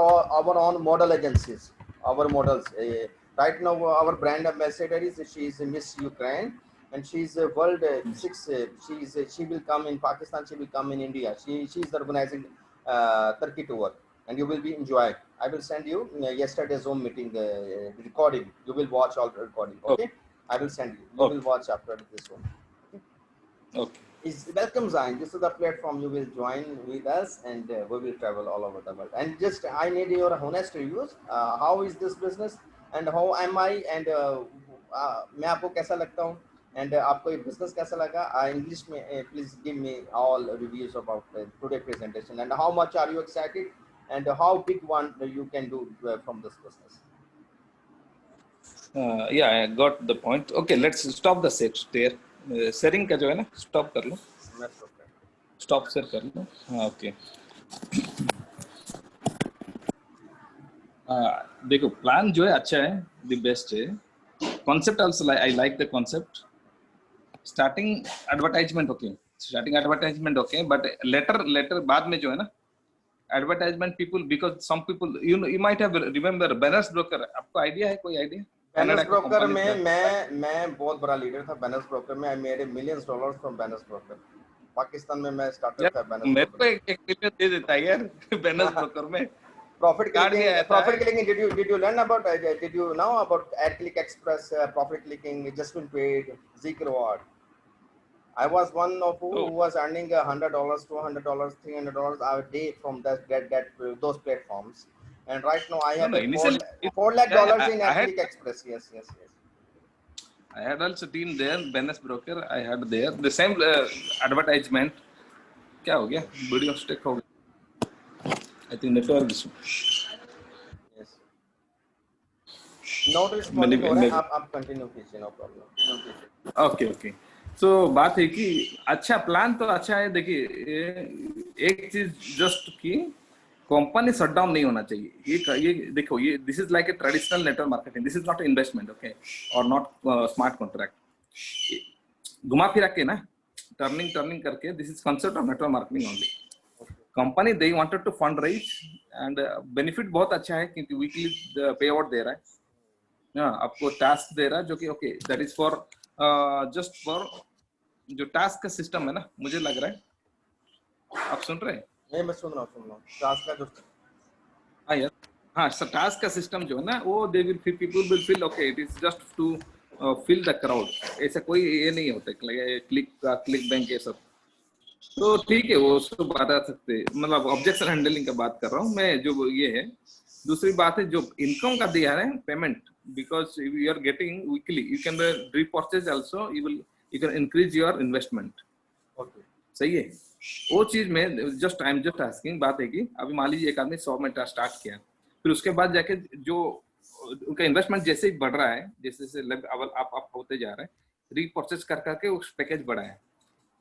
own model agencies, our models. Right now, our brand ambassador is she is Miss Ukraine, and she is world six. She will come in Pakistan. She will come in India. She is organizing Turkey tour, and you will be enjoying. I will send you yesterday's Zoom meeting recording. You will watch all the recording. Okay, I will send you. You will Okay. watch after this one. Okay. Is welcome, Zion. This is the platform you will join with us, and we will travel all over the world. And just I need your honest reviews. How is this business, and how am I, and मैं आपको कैसा लगता हूँ, and आपको ये business कैसा लगा? English में please give me all reviews about today presentation, and how much are you excited, and how big one you can do from this business. Yeah, I got the point. Okay, let's stop the set there. Sharing का जो है ना stop कर लो. Stop share कर लो. हाँ, okay. देखो plan जो है अच्छा है, the best है. Concept also I like the concept. Starting advertisement okay, but later बाद में जो है ना advertisement people, because some people you might have remember Banners Broker. आपको idea है, कोई idea? बैनर्स ब्रोकर में मैं बहुत बड़ा लीडर था. बैनर्स ब्रोकर में I made millions dollars from banners broker. Pakistan में मैं स्टार्टर था बैनर्स मेरे ब्रोकर. को एक million दे देता है यार बैनर्स ब्रोकर में. Profit clicking. Did you learn about? Did you know about AdClick Express, profit clicking, just been paid, Zeek reward? I was one of who was earning $100, $200, $300 a day from those platforms. And right now I have $4 lakh in AdClick Express. Yes. I had also seen there Banners Broker. I had there the same advertisement. क्या हो गया? Video stick हो गया. I think network issue. Yes. Not responding हो रहा है. आप continue कीजिए, no problem. Okay. So बात है कि अच्छा प्लान तो अच्छा है. देखिए एक चीज जस्ट कि कंपनी शट डाउन नहीं होना चाहिए. ये देखो, ये this is like a traditional network marketing. This is not investment, okay, और नॉट स्मार्ट कॉन्ट्रैक्ट. घुमा फिरा के ना टर्निंग करके this is concept of network marketing only. Company they wanted to fund raise and benefit बहुत अच्छा है क्योंकि वीकली पे आउट दे रहा है. आपको टास्क दे रहा है जो कि okay that is for just for जो टास्क का सिस्टम है ना, मुझे लग रहा है आप सुन रहे हैं. नहीं, मैं सुन रहा हूँ. टास्क का जो सर टास्क का सिस्टम जो है ना वो they will people will feel okay it is just to fill the crowd. ऐसा कोई ये नहीं होता क्लिक बैंक ये सब. तो ठीक है, वो सब बात आ सकते, मतलब ऑब्जेक्शन हैंडलिंग का बात कर रहा हूँ मैं. जो ये है दूसरी बात है जो इनकम का दिया है payment, because you are getting weekly you can repurchase also, you can increase your investment. सही है. वो चीज में just I am just asking. बात है कि अभी मान लीजिए एक आदमी 100 में स्टार्ट किया, फिर उसके बाद जाके जो उनका इन्वेस्टमेंट जैसे ही बढ़ रहा है, जैसे आप होते जा रहे हैं, रीपरचेज कर करके उस पैकेज बढ़ाया.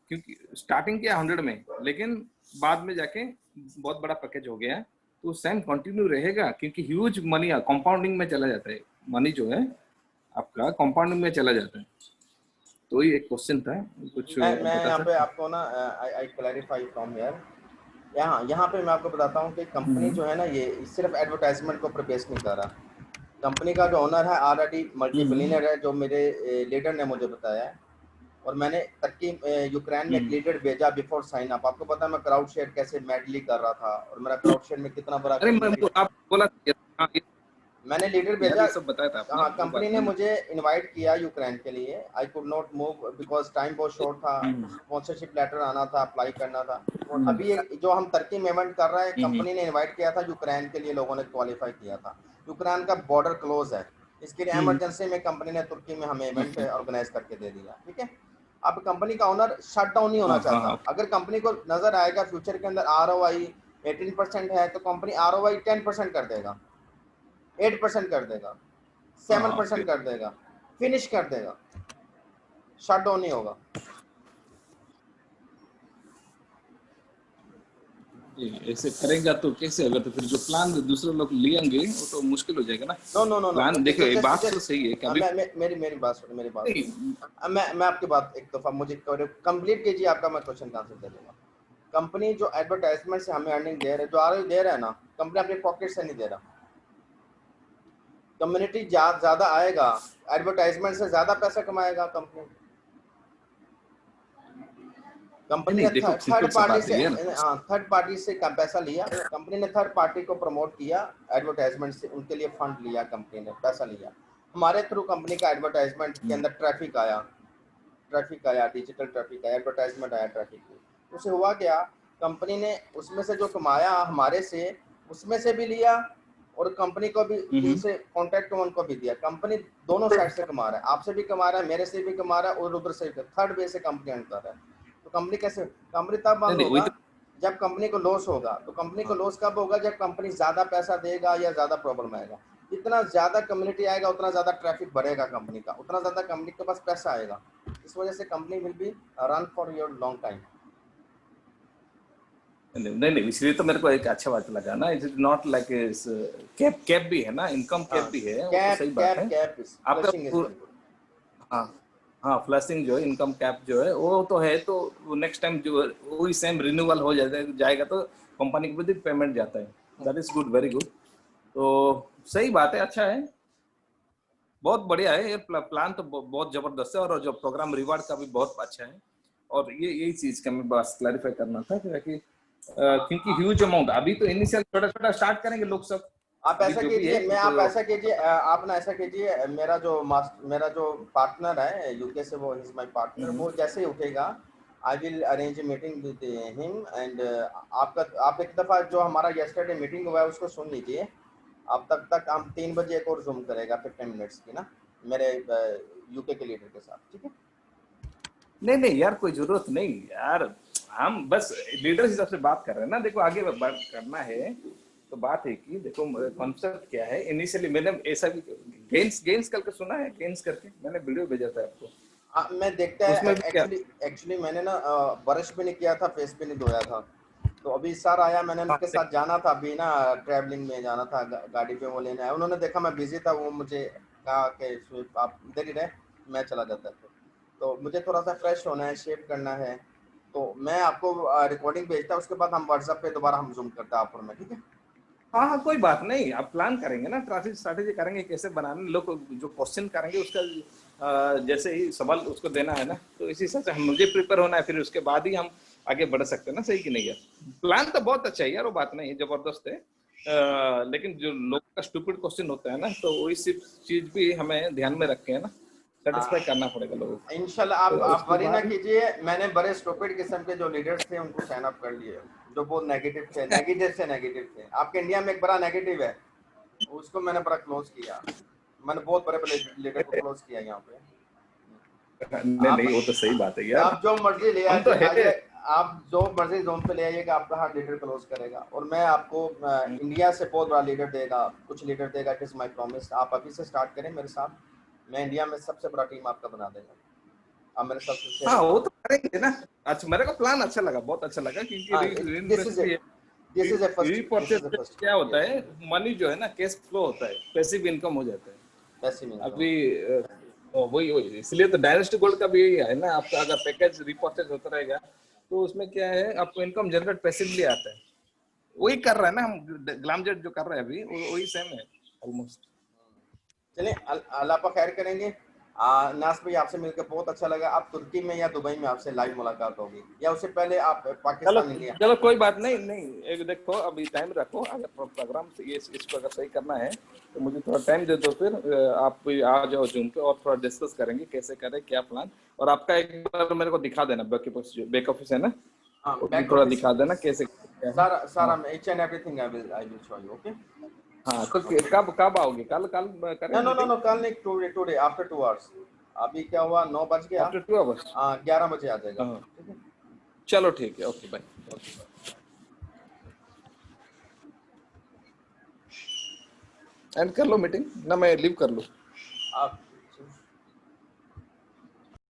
क्योंकि स्टार्टिंग किया 100 में, लेकिन बाद में जाके बहुत बड़ा पैकेज हो गया, तो सेम कंटिन्यू रहेगा क्योंकि ह्यूज मनी कंपाउंडिंग में चला जाता है, मनी जो है आपका कंपाउंडिंग में चला जाता है। तो ये एक क्वेश्चन था, कुछ मैं बता यहाँ पे सकते? आपको ना आई क्लैरिफाई फ्रॉम हियर। यहाँ पे मैं आपको बताता हूँ कि कंपनी जो है ना, ये सिर्फ एडवर्टाइजमेंट को बेस नहीं कर रहा। कंपनी का जो ओनर है ऑलरेडी मल्टी बिलियनर है, जो मेरे लीडर ने मुझे बताया है। और मैंने तर्की यूक्रेन में एक लीडर भेजा बिफोर साइन अप। आपको पता है मैं क्राउड शेयर कैसे मैडली कर रहा था, और मेरा क्राउड शेयर में कितना बड़ा अरे कम्युनिटी। आप बोला हाँ, मैंने लीडर यार भेजा। ये सब बताया था आपने, हाँ, वो कंपनी बात ने नहीं। मुझे इनवाइट किया यूक्रेन के लिए। I could not move because time बहुत शॉर्ट था, स्पॉन्सरशिप लेटर आना था, अप्लाई करना था। अभी जो हम तर्की में इवेंट कर रहे हैं, कंपनी ने इनवाइट किया था यूक्रेन के लिए, लोगों ने क्वालिफाई किया था। यूक्रेन का बॉर्डर क्लोज है, इसके लिए इमरजेंसी में कंपनी ने तुर्की में हमें इवेंट ऑर्गेनाइज करके दे दिया। ठीक है, अब कंपनी का ओनर शट डाउन नहीं होना हाँ हाँ चाहता। हाँ, अगर कंपनी को नजर आएगा फ्यूचर के अंदर ROI 18% है, तो कंपनी ROI 10% कर देगा, 8% कर देगा, हाँ हाँ, 7% कर देगा, फिनिश कर देगा, शट डाउन नहीं होगा। ऐसे करेगा तो कैसे होगा? तो फिर जो प्लान दूसरे लोग लेंगे वो तो मुश्किल हो जाएगा ना। No no no no, plan देखो, ये बात तो सही है कि अभी मेरी बात सुनो, मेरी बात नहीं। सुनो। मैं आपकी बात एक दफा मुझे कंप्लीट कीजिए, आपका मैं क्वेश्चन का आंसर दे दूंगा। कंपनी जो एडवर्टाइजमेंट से हमें अर्निंग दे रहे, जो ROI दे रहा है ना, कंपनी अपने पॉकेट से नहीं दे रहा। कम्युनिटी ज्यादा आएगा, एडवर्टाइजमेंट से ज्यादा पैसा कमाएगा कंपनी। कंपनी नहीं ने देखो, सिंपल सा बात है यार। थर्ड पार्टी से पैसा लिया। कंपनी ने थर्ड पार्टी को प्रमोट किया एडवर्टाइजमेंट से, उनके लिए फंड लिया, कंपनी ने पैसा लिया। हमारे थ्रू कंपनी का एडवर्टाइजमेंट के अंदर ट्रैफिक आया, डिजिटल ट्रैफिक आया, एडवर्टाइजमेंट आया ट्रैफिक में। उससे हुआ क्या, कंपनी ने उसमें से जो कमाया हमारे से, उसमें से भी लिया, और कंपनी को भी दूसरे कॉन्टैक्ट उनको भी दिया। कंपनी दोनों साइड से कमा रहा है, आपसे भी कमा रहा है, मेरे से भी कमा रहा है, और उधर से थर्ड वे से कंपनी अर्न कर रहा है। तो कंपनी कैसे, कंपनी तब नहीं बंद नहीं, वही होगा तो। जब कंपनी को लॉस होगा। तो कंपनी को लॉस कब होगा, जब कंपनी ज्यादा पैसा देगा या ज्यादा प्रॉब्लम आएगा। जितना ज्यादा कम्युनिटी आएगा, उतना ज्यादा ट्रैफिक बढ़ेगा कंपनी का, उतना ज्यादा कंपनी के पास पैसा आएगा। इस वजह से company will be run for your long time. नहीं नहीं, इसलिए तो मेरे को एक अच्छा बात लगा ना, it is not like cap cap भी है ना, इनकम कैप हाँ, भी है, वो तो कैप सही बात कैप है कैप आपका। Flushing is very good. हाँ हाँ, फ्लशिंग जो है, इनकम कैप जो है वो तो है, तो नेक्स्ट टाइम जो वही सेम रिन्यूअल हो जाएगा तो कंपनी को भी पेमेंट जाता है। That is good, very good. तो सही बात है, अच्छा है, बहुत बढ़िया है ये प्लान तो बहुत जबरदस्त है, और जो प्रोग्राम रिवार्ड का भी बहुत अच्छा है। और ये यही चीज का मैं बस क्लैरिफाई करना था कि क्योंकि ह्यूज अमाउंट अभी तो इनिशियल छोटा छोटा स्टार्ट करेंगे लोग सब। आप अभी ऐसा जो भी कीजिए, है मैं तो आप ऐसा कीजिए, आप ना ऐसा कीजिए, मेरा जो पार्टनर है यूके से, वो इज माय पार्टनर। वो जैसे ही उठेगा, I will arrange a meeting with him and आप एक दफ़ा जो हमारा यस्टरडे मीटिंग हुआ है उसको सुन लीजिए। अब तक हम 3 बजे एक और जूम करेगा 15 मिनट्स की ना, मेरे यूके के लीडर के साथ। ठीक है, नहीं नहीं यार, कोई जरूरत नहीं यार, हम बस लीडर हिसाब से बात कर रहे हैं ना। देखो आगे बात करना है तो बात है कि देखो कॉन्सेप्ट क्या है। इनिशियली मैंने ऐसा भी गेम्स गेम्स करके सुना है, गेम्स करके मैंने वीडियो भेजा था आपको, मैं देखता है। उसमें भी क्या। एक्चुअली मैंने ना ब्रश भी नहीं किया था, फेस भी नहीं धोया था। तो अभी सर आया, मैंने हाँ उनके साथ जाना था, अभी ना ट्रैवलिंग में जाना था, गाड़ी पे वो लेने आया। उन्होंने देखा मैं बिजी था, वो मुझे कहा कि स्वीप आप इधर ही रहे, मैं चला जाता। तो मुझे थोड़ा सा फ्रेश होना है, शेप करना है। तो मैं आपको रिकॉर्डिंग भेजता, उसके बाद हम व्हाट्सएप पे दोबारा हम जूम करते हैं आप और मैं। ठीक है, हाँ हाँ, कोई बात नहीं, आप प्लान करेंगे ना, ट्रैफिक स्ट्रैटेजी करेंगे कैसे बनाने, लोग जो क्वेश्चन करेंगे उसका जैसे ही सवाल उसको देना है ना, तो इसी हिसाब से हम मुझे प्रिपेयर होना है, फिर उसके बाद ही हम आगे बढ़ सकते हैं ना। सही कि नहीं यार? प्लान तो बहुत अच्छा है यार, वो बात नहीं है, जबरदस्त है। लेकिन जो लोग का स्टूपिड क्वेश्चन होता है ना, तो वही सिर्फ चीज भी हमें ध्यान में रख के है ना, सेटिस्फाई करना पड़ेगा लोगों को। इंशाल्लाह। तो आप उसके वरी ना बाद ही कीजिए, मैंने बड़े स्टूपिड किस्म के जो लीडर्स थे उनको साइन अप कर लिए, जो बहुत नेगेटिव थे। आपके इंडिया में एक बड़ा नेगेटिव है, उसको मैंने बड़ा क्लोज किया। मैंने बहुत बड़े बड़े लीडर को क्लोज किया यहाँ पे। नहीं आप नहीं, वो तो सही बात है यार, आप जो मर्जी ले हम तो आइए है। आइए, आप जो मर्जी जोन पे ले आइएगा, आपका हर लीडर क्लोज करेगा। और मैं आपको इंडिया से बहुत बड़ा लीडर देगा, कुछ लीडर देगा, इट इज माय प्रॉमिस। आप अभी से स्टार्ट करें मेरे साथ, मैं इंडिया में सबसे बड़ा टीम आपका बना देगा। आप मेरे साथ शेयर हाँ वो तो करेंगे ना। अच्छा मेरे को प्लान अच्छा लगा, बहुत अच्छा लगा क्योंकि this is a repurchase first क्या होता है, मनी जो है ना कैश फ्लो होता है, पैसिव इनकम हो जाता है। Passive income. अभी वही वही इसलिए तो डायनेस्टी गोल्ड का भी यही है ना, आपका अगर पैकेज रीपरचेज होता रहेगा तो उसमें क्या है आपको इनकम जनरेट पैसिवली आता है। वही कर रहा है ना हम, ग्लामजेट जो कर रहे हैं अभी वही सेम है ऑलमोस्ट। चलिए अल्लाह पर खैर करेंगे। नास भाई आपसे मिलकर बहुत अच्छा लगा। आप तुर्की में या दुबई में आपसे लाइव मुलाकात होगी, या उससे पहले आप चलो पाकिस्तान इंडिया? चलो कोई बात नहीं, नहीं एक देखो अभी टाइम रखो, अगर प्रोग्राम से ये इसको अगर सही करना है तो मुझे थोड़ा टाइम दे दो, फिर आप भी आ जाओ जूम पे और थोड़ा डिस्कस करेंगे कैसे करें क्या प्लान। और आपका एक बार मेरे को दिखा देना बैक ऑफिस है ना, हाँ, वो भी बैक थोड़ा ऑफिस दिखा देना कैसे क्या है। सारा हाँ each and everything I will show you. Okay हाँ तो कब कब आओगे, कल कल करें no no no meeting no, कल नहीं, टुडे आफ्टर 2 आवर्स। अभी क्या हुआ, 9 बज गया, आफ्टर 2 आवर्स? 11 बजे आ जाएगा। हाँ ठीक है, चलो ठीक है, ओके बाय। एंड कर लो मीटिंग ना, मैं लीव कर लूँ? आप